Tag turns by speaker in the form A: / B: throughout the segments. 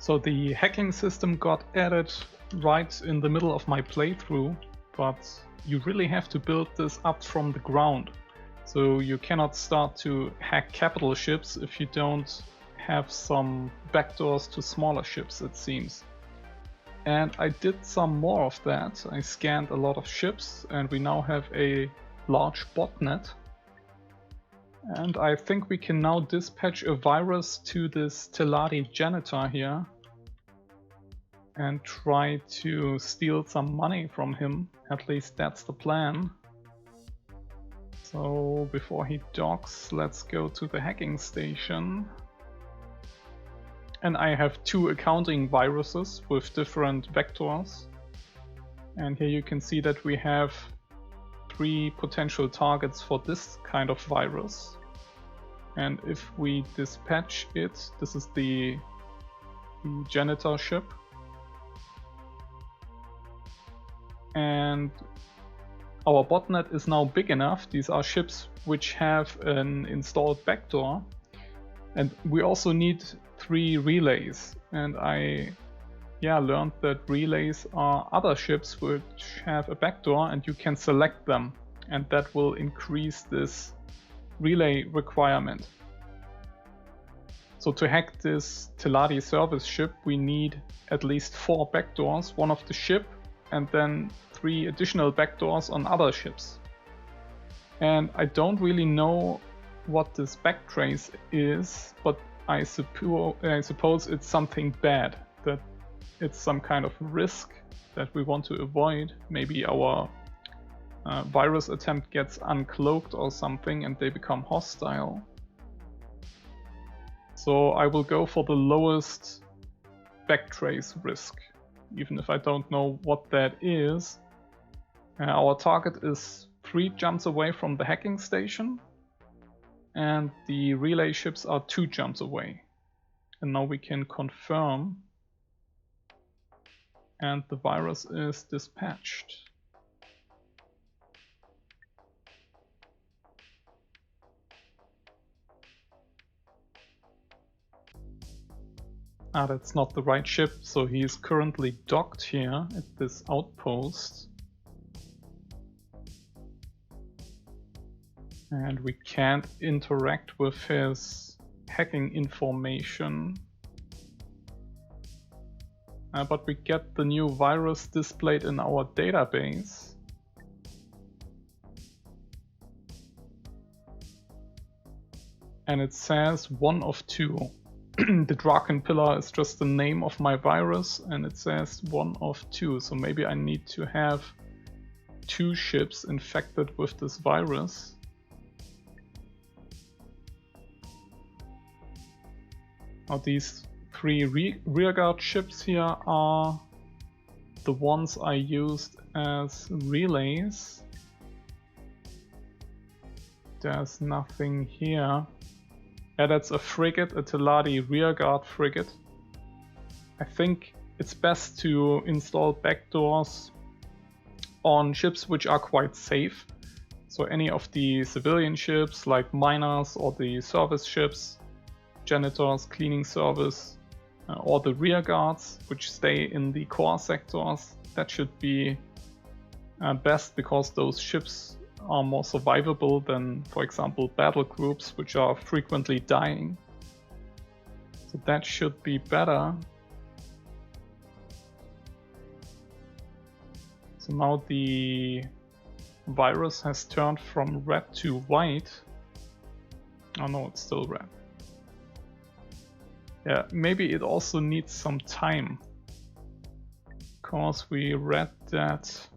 A: So the hacking system got added right in the middle of my playthrough, but you really have to build this up from the ground. So you cannot start to hack capital ships if you don't have some backdoors to smaller ships, it seems. And I did some more of that. I scanned a lot of ships and we now have a large botnet. And I think we can now dispatch a virus to this Teladi janitor here and try to steal some money from him. At least that's the plan. So before he docks, let's go to the hacking station. And I have 2 accounting viruses with different vectors. And here you can see that we have 3 potential targets for this kind of virus. And if we dispatch it, this is the janitor ship. And our botnet is now big enough. These are ships which have an installed backdoor. And we also need 3 relays. And I learned that relays are other ships which have a backdoor and you can select them. And that will increase this relay requirement. So to hack this Teladi service ship, we need at least 4 backdoors, one of the ship, and then 3 additional backdoors on other ships. And I don't really know what this backtrace is, but I suppose it's something bad, that it's some kind of risk that we want to avoid. Maybe our virus attempt gets uncloaked or something and they become hostile. So I will go for the lowest backtrace risk, even if I don't know what that is. Our target is 3 jumps away from the hacking station, and the relay ships are 2 jumps away. And now we can confirm, and the virus is dispatched. Ah, that's not the right ship, so he is currently docked here at this outpost. And we can't interact with his hacking information. But we get the new virus displayed in our database. And it says 1 of 2. The Draken Pillar is just the name of my virus and it says 1 of 2. So maybe I need to have 2 ships infected with this virus. Now these 3 rearguard ships here are the ones I used as relays. There's nothing here. Yeah, that's a frigate, a Teladi rearguard frigate. I think it's best to install backdoors on ships which are quite safe. So any of the civilian ships like miners or the service ships, janitors, cleaning service, or the rearguards which stay in the core sectors, that should be best because those ships are more survivable than, for example, battle groups which are frequently dying. So that should be better. So now the virus has turned from red to white. Oh no, it's still red. Yeah, maybe it also needs some time, because we read that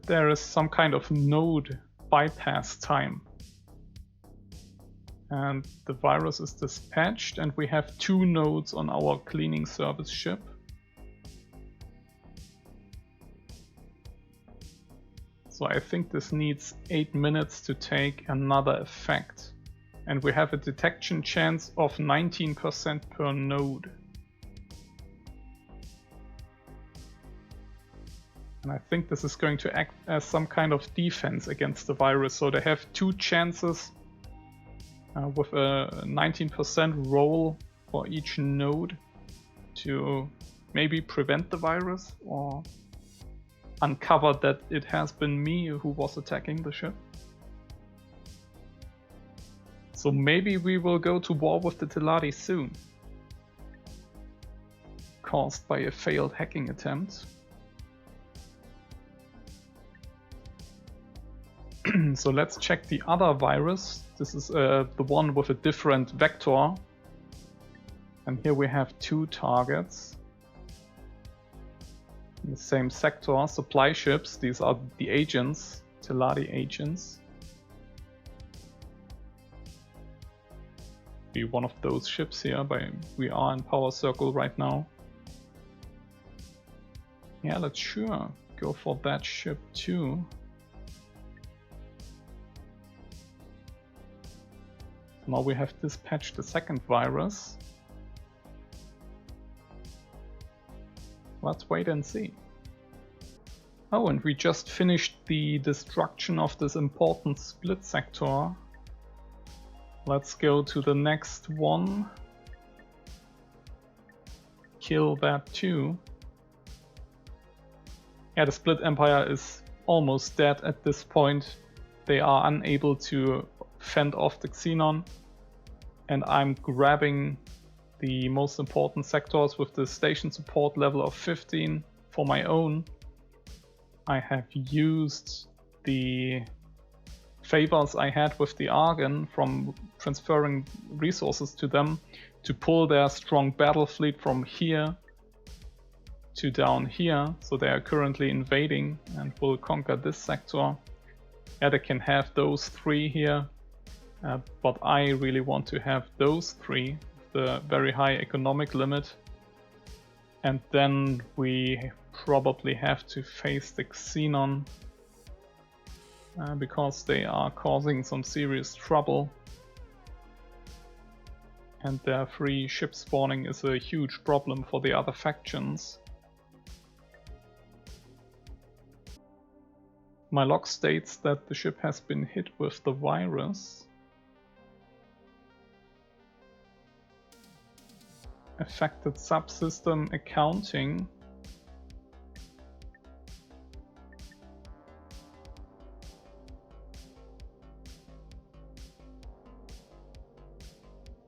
A: there is some kind of node bypass time. And the virus is dispatched and we have 2 nodes on our cleaning service ship. So I think this needs 8 minutes to take another effect. And we have a detection chance of 19% per node. And I think this is going to act as some kind of defense against the virus. So they have 2 chances with a 19% roll for each node to maybe prevent the virus or uncover that it has been me who was attacking the ship. So maybe we will go to war with the Teladi soon, caused by a failed hacking attempt. So let's check the other virus. This is the one with a different vector. And here we have 2 targets in the same sector. Supply ships, these are the agents, Teladi agents. Be one of those ships here, but we are in power circle right now. Yeah, let's sure go for that ship too. Now we have dispatched the second virus. Let's wait and see. Oh, and we just finished the destruction of this important split sector. Let's go to the next one. Kill that too. Yeah, the split empire is almost dead at this point. They are unable to fend off the Xenon. And I'm grabbing the most important sectors with the station support level of 15 for my own. I have used the favors I had with the Argon from transferring resources to them to pull their strong battle fleet from here to down here. So they are currently invading and will conquer this sector. Yeah, they can have those 3 here. But I really want to have those 3, the very high economic limit. And then we probably have to face the Xenon because they are causing some serious trouble. And their free ship spawning is a huge problem for the other factions. My log states that the ship has been hit with the virus. Affected subsystem accounting.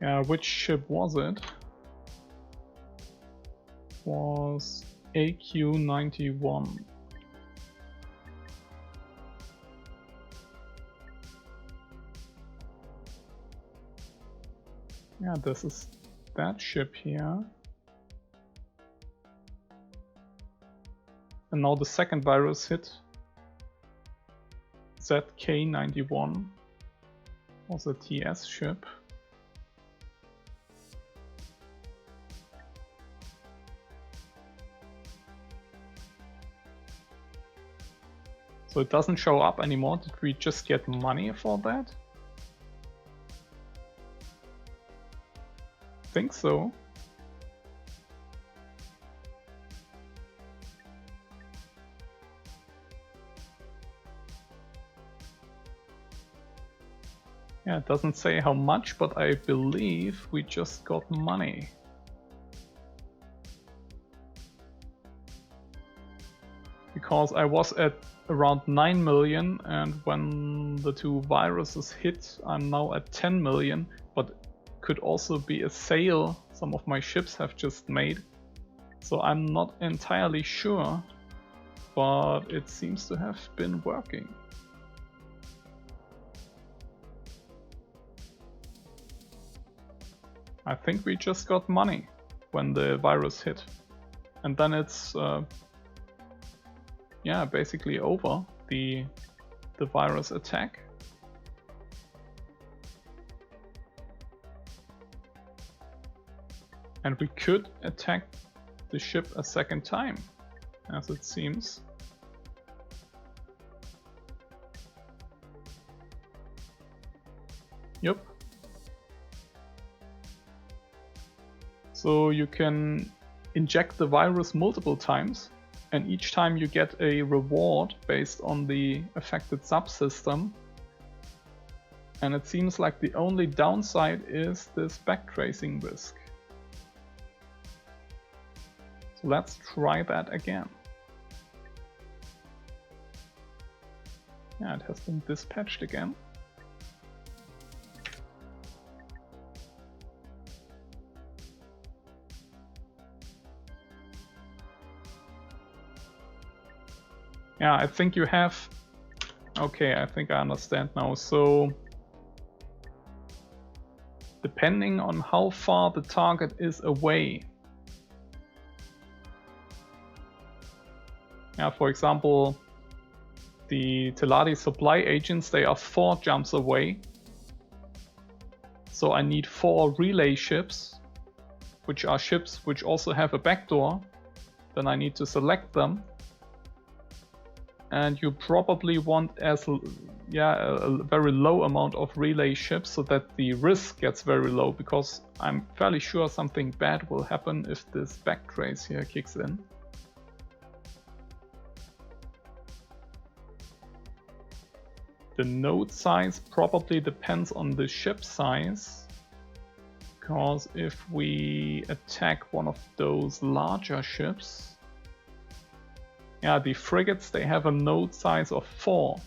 A: Yeah, which ship was it? Was AQ-91. Yeah, this is that ship here. And now the second virus hit. ZK-91 was a TS ship. So it doesn't show up anymore. Did we just get money for that? Think so. Yeah, it doesn't say how much, but I believe we just got money. Because I was at around 9 million, and when the 2 viruses hit, I'm now at 10 million, but could also be a sale some of my ships have just made. So I'm not entirely sure, but it seems to have been working. I think we just got money when the virus hit. And then it's yeah, basically over the virus attack. And we could attack the ship a second time, as it seems. Yep. So you can inject the virus multiple times, and each time you get a reward based on the affected subsystem. And it seems like the only downside is this backtracing risk. So let's try that again. Yeah, it has been dispatched again. Yeah, I think you have... Okay, I think I understand now. So, depending on how far the target is away. Yeah, for example, the Teladi supply agents, they are 4 jumps away. So I need 4 relay ships, which are ships which also have a backdoor. Then I need to select them. And you probably want a very low amount of relay ships so that the risk gets very low, because I'm fairly sure something bad will happen if this backtrace here kicks in. The node size probably depends on the ship size, because if we attack one of those larger ships, yeah, the frigates, they have a node size of 4.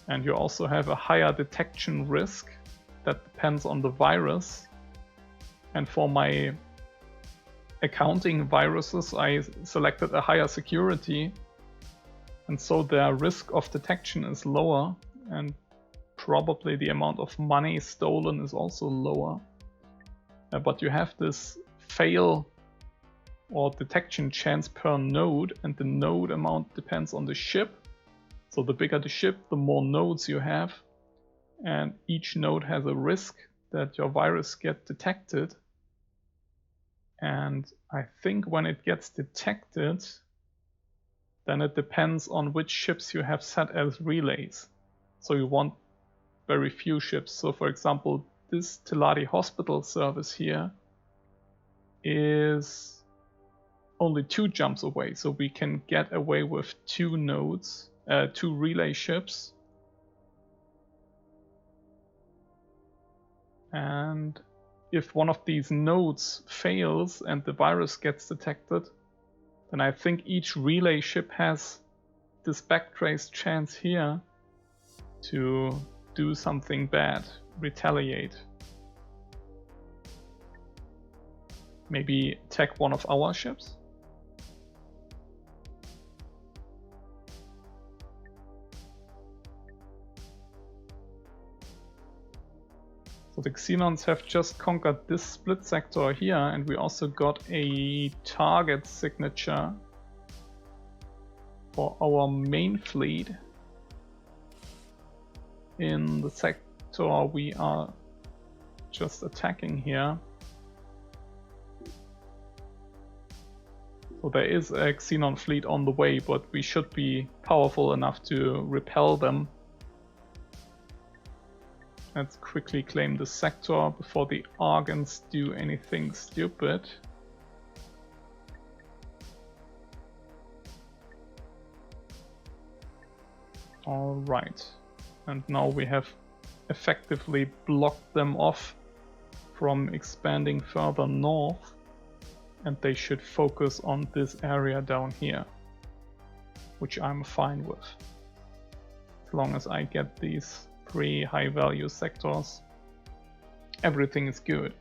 A: And you also have a higher detection risk that depends on the virus. And for my accounting viruses, I selected a higher security. And so their risk of detection is lower, and probably the amount of money stolen is also lower. But you have this fail or detection chance per node, and the node amount depends on the ship. So the bigger the ship, the more nodes you have, and each node has a risk that your virus gets detected. And I think when it gets detected, then it depends on which ships you have set as relays. So you want very few ships. So for example, this Teladi hospital service here is only 2 jumps away, so we can get away with 2 nodes, 2 relay ships. And if one of these nodes fails and the virus gets detected, then I think each relay ship has this backtrace chance here to do something bad, retaliate. Maybe attack one of our ships? So the Xenons have just conquered this split sector here, and we also got a target signature for our main fleet in the sector we are just attacking here. So there is a Xenon fleet on the way, but we should be powerful enough to repel them. Let's quickly claim the sector before the Argons do anything stupid. Alright, and now we have effectively blocked them off from expanding further north, and they should focus on this area down here, which I'm fine with. As long as I get these 3 high value sectors, everything is good.